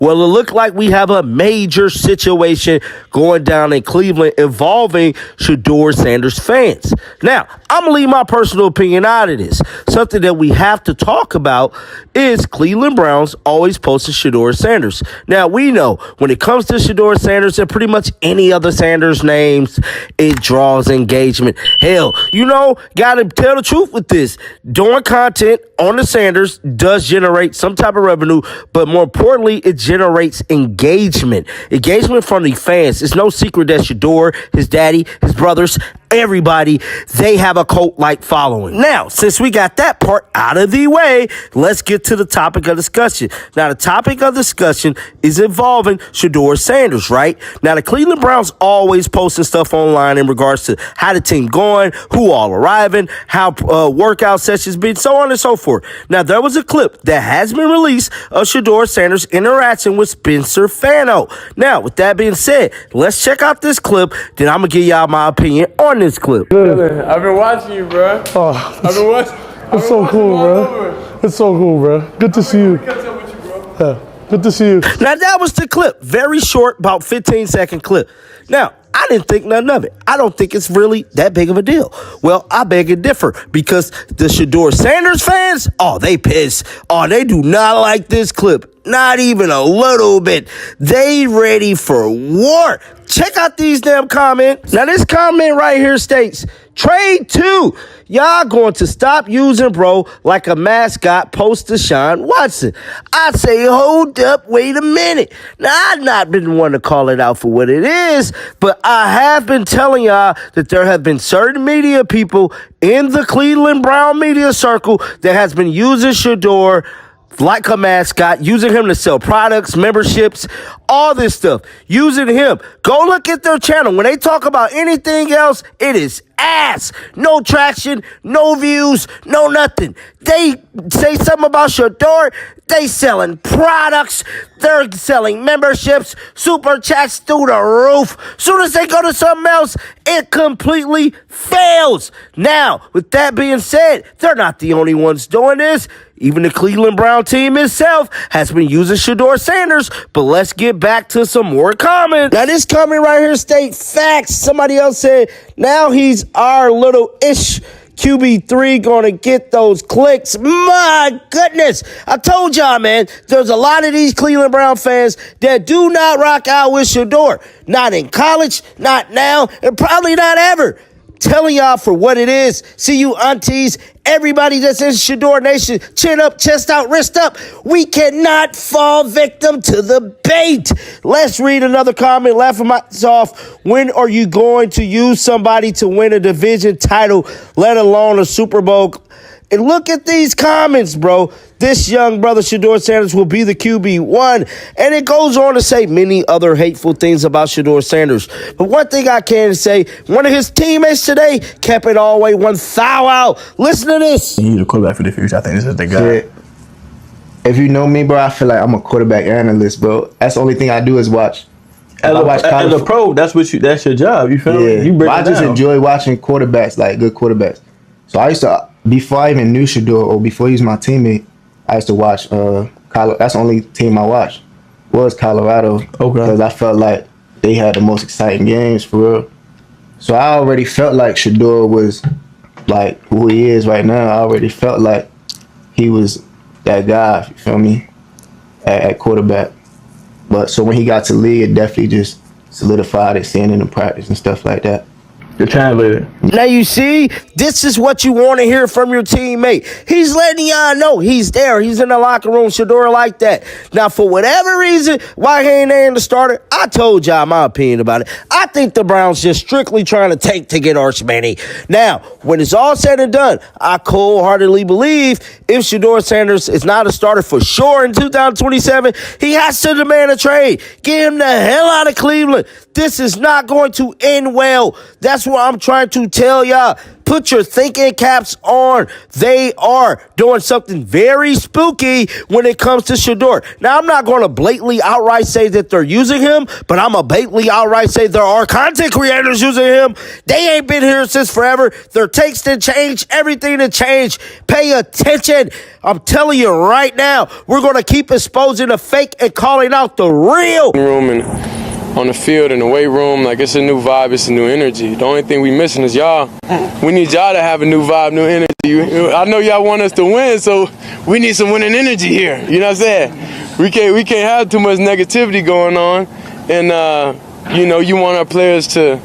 Well, it looked like we have a major situation going down in Cleveland involving Shedeur Sanders fans. Now, I'm going to leave my personal opinion out of this. Something that we have to talk about is Cleveland Browns always posting Shedeur Sanders. Now, we know when it comes to Shedeur Sanders and pretty much any other Sanders names, it draws engagement. Hell, got to tell the truth with this. Doing content on the Sanders does generate some type of revenue, but more importantly, it generates engagement from the fans. It's no secret that Shedeur, his daddy, his brothers, everybody, they have a cult-like following. Now, since we got that part out of the way, let's get to the topic of discussion. Now, the topic of discussion is involving Shedeur Sanders, right? Now, the Cleveland Browns always posting stuff online in regards to how the team going, who all arriving, how workout sessions been, so on and so forth. Now, there was a clip that has been released of Shedeur Sanders interacting with Spencer Fano. Now, with that being said, let's check out this clip, then I'm going to give y'all my opinion on this clip. I've been watching you, bro. Oh, I've been watching. It's so cool, bro. It's so cool, bro. Good to see you. Yeah, good to see you. Now, that was the clip. Very short, about 15-second clip. Now, I didn't think nothing of it. I don't think it's really that big of a deal. Well, I beg to differ because the Shedeur Sanders fans, they pissed. They do not like this clip. Not even a little bit. They ready for war. Check out these damn comments. Now, this comment right here states, trade 2. Y'all going to stop using bro like a mascot post Deshaun Watson. I say, hold up, wait a minute. Now, I've not been one to call it out for what it is, but I have been telling y'all that there have been certain media people in the Cleveland Brown media circle that has been using Shedeur like a mascot, using him to sell products, memberships, all this stuff, using him. Go look at their channel. When they talk about anything else, it is ass. No traction, no views, no nothing. They say something about Shedeur, they selling products, they're selling memberships, super chats through the roof. Soon as they go to something else, it completely fails. Now, with that being said, they're not the only ones doing this. Even the Cleveland Brown team itself has been using Shedeur Sanders, but let's get back to some more comments. Now, this comment right here states facts. Somebody else said, now he's our little ish QB3 going to get those clicks. My goodness. I told y'all, man, there's a lot of these Cleveland Brown fans that do not rock out with Shedeur. Not in college, not now, and probably not ever. Telling y'all for what it is. See you aunties, everybody that's in Shedeur Nation, chin up, chest out, wrist up. We cannot fall victim to the bait. Let's read another comment. Laughing myself. When are you going to use somebody to win a division title, let alone a Super Bowl? And look at these comments, bro. This young brother, Shedeur Sanders, will be the QB1. And it goes on to say many other hateful things about Shedeur Sanders. But one thing I can say, one of his teammates today kept it all the way one thou out. Listen to this. You need a quarterback for the future. I think this is the guy. Shit. If you know me, bro, I feel like I'm a quarterback analyst, bro. That's the only thing I do is watch. As a pro, that's your job. You feel me? You break I just enjoy watching quarterbacks, like good quarterbacks. So I used to, before I even knew Shedeur or before he was my teammate, I used to watch Colorado. That's the only team I watched was Colorado. Okay. Because I felt like they had the most exciting games for real. So I already felt like Shedeur was like who he is right now. I already felt like he was that guy, you feel me, at quarterback. But so when he got to league, it definitely just solidified it, seeing it in practice and stuff like that. The translator. Now, you see, this is what you want to hear from your teammate. He's letting y'all know he's there. He's in the locker room, Shedeur like that. Now, for whatever reason, why he ain't there in the starter, I told y'all my opinion about it. I think the Browns just strictly trying to tank to get Arch Manning. Now, when it's all said and done, I cold-heartedly believe if Shedeur Sanders is not a starter for sure in 2027, he has to demand a trade. Get him the hell out of Cleveland. This is not going to end well. That's what I'm trying to tell y'all. Put your thinking caps on. They are doing something very spooky when it comes to Shedeur. Now, I'm not going to blatantly outright say that they're using him, but I'm going to blatantly outright say there are content creators using him. They ain't been here since forever. Their takes didn't change. Everything didn't change. Pay attention. I'm telling you right now, we're going to keep exposing the fake and calling out the real. Room and on the field in the weight room, like it's a new vibe, it's a new energy. The only thing we missing is y'all. We need y'all to have a new vibe, new energy. I know y'all want us to win, so we need some winning energy here. You know what I'm saying? We can't have too much negativity going on, and you know, you want our players to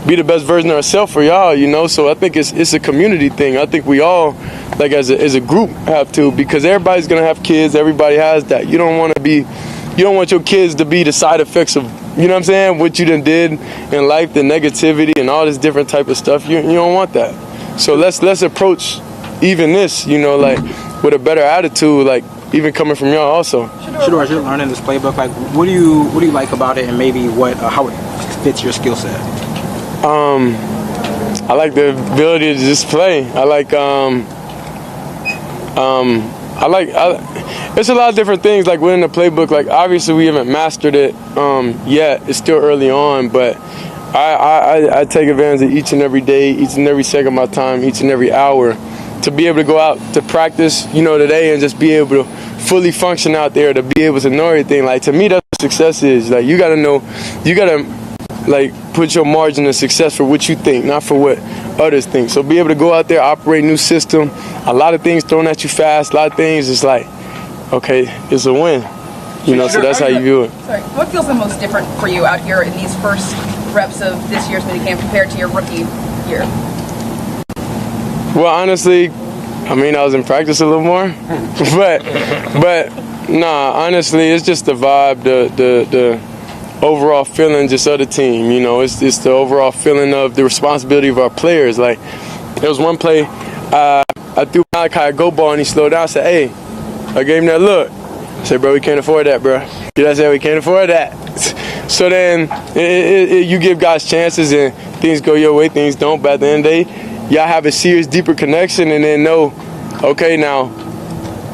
be the best version of ourselves for y'all, you know. So I think it's a community thing. I think we all, like as a group, have to, because everybody's gonna have kids. Everybody has that. You don't want your kids to be the side effects of, you know what I'm saying, what you done did in life, the negativity and all this different type of stuff. You don't want that. So let's approach even this, you know, like with a better attitude, like even coming from y'all also. Shedeur, as you're learning this playbook, like what do you like about it, and maybe how it fits your skill set? I like the ability to just play. It's a lot of different things, like within the playbook. Like obviously we haven't mastered it yet. It's still early on, but I take advantage of each and every day, each and every second of my time, each and every hour, to be able to go out to practice, you know, today, and just be able to fully function out there, to be able to know everything. Like to me, that's what success is. Like you gotta know, you gotta like put your margin of success for what you think, not for what others think. So be able to go out there, operate new system, a lot of things thrown at you fast, a lot of things it's like, okay, it's a win. You know, so that's how you view it. Sorry, what feels the most different for you out here in these first reps of this year's minicamp compared to your rookie year? Well, honestly, I mean, I was in practice a little more, but nah, honestly, it's just the vibe, the overall feeling just of the team. You know, it's the overall feeling of the responsibility of our players. Like, there was one play, I threw Malachi a go ball and he slowed down. I said, hey, I gave him that look. I said, bro, we can't afford that, bro. You know what I said? We can't afford that. So then you give guys chances and things go your way, things don't. But at the end of the day, y'all have a serious, deeper connection, and then know, okay, now,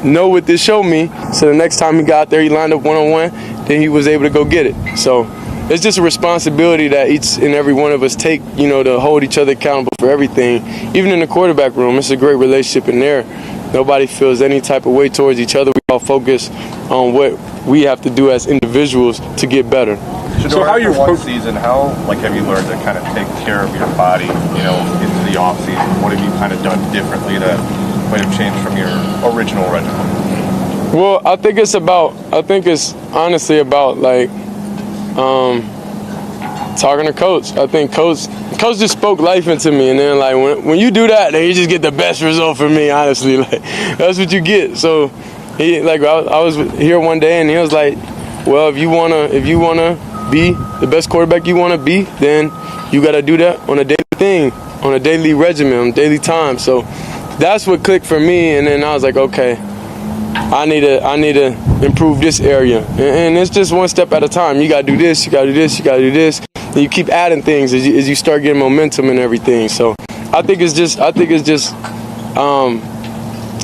know what this showed me. So the next time he got out there, he lined up one-on-one, then he was able to go get it. So it's just a responsibility that each and every one of us take, you know, to hold each other accountable for everything. Even in the quarterback room, it's a great relationship in there. Nobody feels any type of way towards each other. We all focus on what we have to do as individuals to get better. So how you one season, how have you learned to kind of take care of your body, you know, into the off season? What have you kind of done differently that might have changed from your original regimen? Well, I think it's honestly about like talking to coach. I think coach just spoke life into me, and then like when you do that, then you just get the best result for me. Honestly, like that's what you get. So he I was here one day, and he was like, well, if you wanna be the best quarterback you wanna be, then you gotta do that on a daily thing, on a daily regimen, on daily time. So that's what clicked for me, and then I was like, okay, I need to improve this area, and it's just one step at a time. You gotta do this, you gotta do this, you gotta do this, and you keep adding things as you start getting momentum and everything. So I think it's just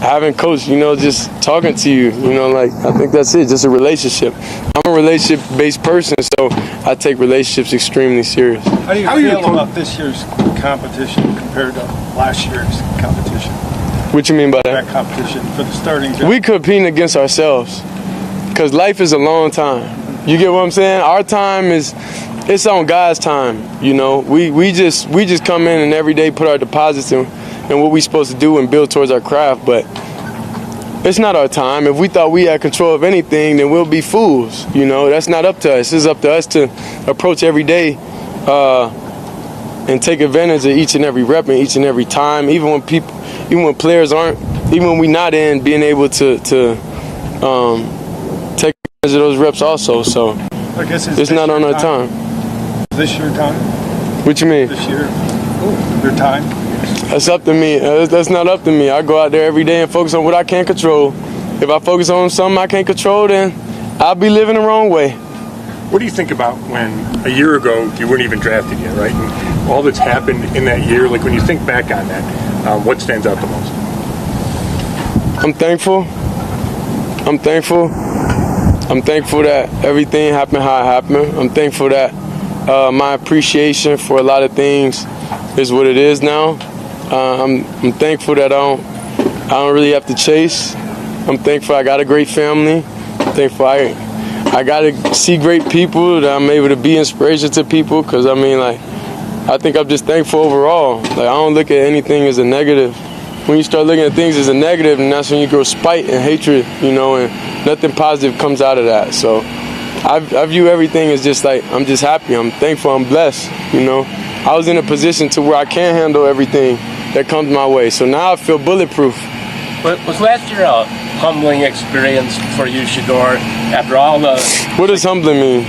having coach, you know, just talking to you, you know, like I think that's it, just a relationship. I'm a relationship-based person, so I take relationships extremely serious. How do you feel about this year's competition compared to last year's competition? What you mean by that? That competition for the starting job. We competing against ourselves, because life is a long time. You get what I'm saying? Our time it's on God's time. You know, we just come in and every day put our deposits in and what we're supposed to do and build towards our craft, but it's not our time. If we thought we had control of anything, then we'll be fools. You know, that's not up to us. It's up to us to approach every day and take advantage of each and every rep and each and every time, even when players aren't, even when we're not in, being able to take advantage of those reps also. So I guess it's not on our time. Is this your time? What you mean? This year? Your time? That's up to me. That's not up to me. I go out there every day and focus on what I can't control. If I focus on something I can't control, then I'll be living the wrong way. What do you think about when a year ago you weren't even drafted yet, right? And all that's happened in that year, like when you think back on that, what stands out the most? I'm thankful. I'm thankful. I'm thankful that everything happened how it happened. I'm thankful that my appreciation for a lot of things is what it is now. I'm thankful that I don't really have to chase. I'm thankful I got a great family. I'm thankful I got to see great people, that I'm able to be inspiration to people, because I mean, like, I think I'm just thankful overall. Like, I don't look at anything as a negative. When you start looking at things as a negative, and that's when you grow spite and hatred, you know, and nothing positive comes out of that. So I view everything as just like, I'm just happy, I'm thankful, I'm blessed, you know. I was in a position to where I can handle everything that comes my way. So now I feel bulletproof. But was last year a humbling experience for you, Shedeur, after all the... What does humbling mean?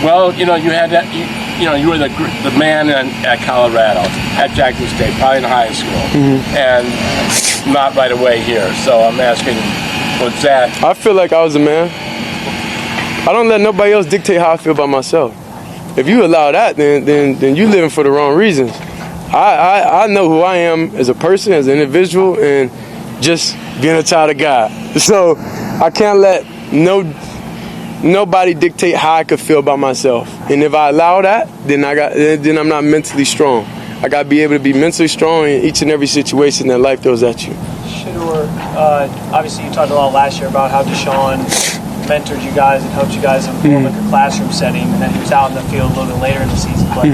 Well, you know, you had that, you were the man at Colorado, at Jackson State, probably in high school, and not right away here. So I'm asking, what's that? I feel like I was a man. I don't let nobody else dictate how I feel about myself. If you allow that, then you living for the wrong reasons. I know who I am as a person, as an individual, and just being a child of God. So I can't let nobody dictate how I could feel about myself. And if I allow that, then I'm not mentally strong. I got to be able to be mentally strong in each and every situation that life throws at you. Shedeur, obviously you talked a lot last year about how Deshaun mentored you guys and helped you guys in more like a classroom setting, and then he was out in the field a little bit later in the season. But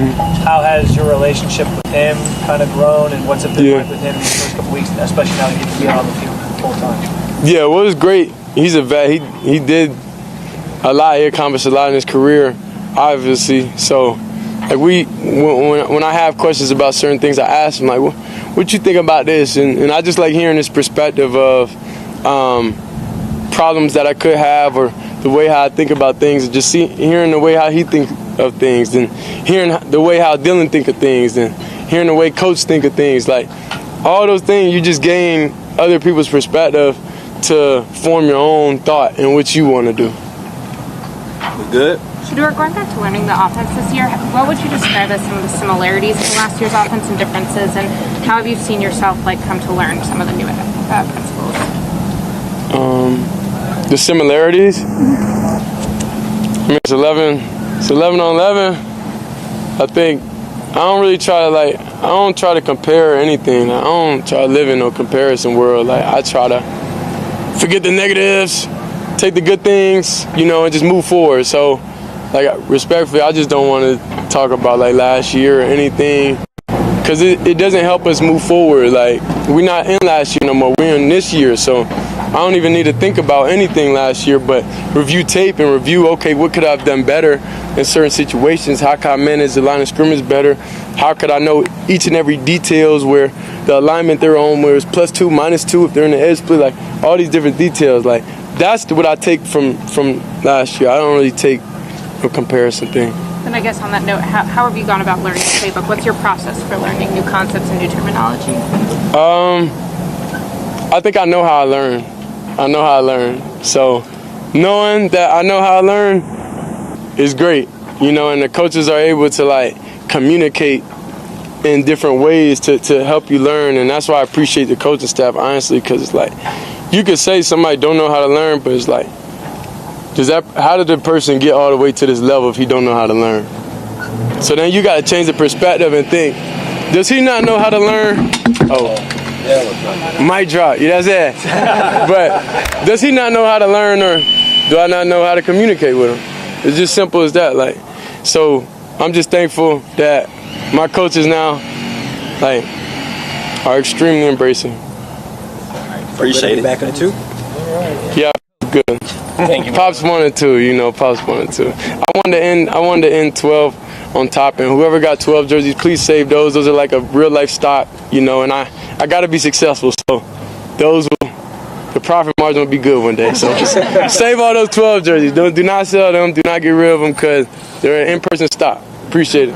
how has your relationship with him kind of grown, and what's it been like with him these first couple weeks, especially now that you get to be out on the field full time? Yeah, well, it was great. He's a vet. He did a lot. He accomplished a lot in his career, obviously. So, like when I have questions about certain things, I ask him, like, what you think about this? And I just like hearing his perspective of problems that I could have, or the way how I think about things, and just hearing the way how he think of things, and hearing the way how Dylan think of things, and hearing the way Coach think of things. Like, all those things, you just gain other people's perspective to form your own thought and what you want to do. We good? Shedeur, going back to learning the offense this year, what would you describe as some of the similarities in last year's offense and differences, and how have you seen yourself come to learn some of the new principles? The similarities? I mean, it's 11 on 11. I think I don't really try to I don't try to compare anything. I don't try to live in no comparison world. Like, I try to forget the negatives, take the good things, you know, and just move forward. So, like, respectfully, I just don't want to talk about like last year or anything, because it doesn't help us move forward. Like, we're not in last year no more. We're in this year. So I don't even need to think about anything last year, but review tape and review, okay, what could I have done better in certain situations? How could I manage the line of scrimmage better? How could I know each and every details where the alignment they're on, where it's +2, -2, if they're in the edge split, like all these different details. Like, that's what I take from last year. I don't really take a comparison thing. And I guess on that note, how have you gone about learning the playbook? What's your process for learning new concepts and new terminology? I think I know how I learn. So knowing that I know how I learn is great, you know, and the coaches are able to like communicate in different ways to help you learn. And that's why I appreciate the coaching staff, honestly, because it's like, you could say somebody don't know how to learn, but it's like, how did the person get all the way to this level if he don't know how to learn? So then you got to change the perspective and think, does he not know how to learn? Oh, mic drop. Yeah, that's it. But does he not know how to learn, or do I not know how to communicate with him? It's just simple as that. Like, so I'm just thankful that my coaches now are extremely embracing. Appreciate it. Back in it too. Yeah, good. Thank you. Pops 1 and 2, you know, Pops 1 and 2. I wanted to end 12 on top, and whoever got 12 jerseys, please save those. Those are like a real life stock, you know, and I got to be successful, so the profit margin will be good one day. So save all those 12 jerseys. Do not sell them. Do not get rid of them, because they're an in-person stock. Appreciate it.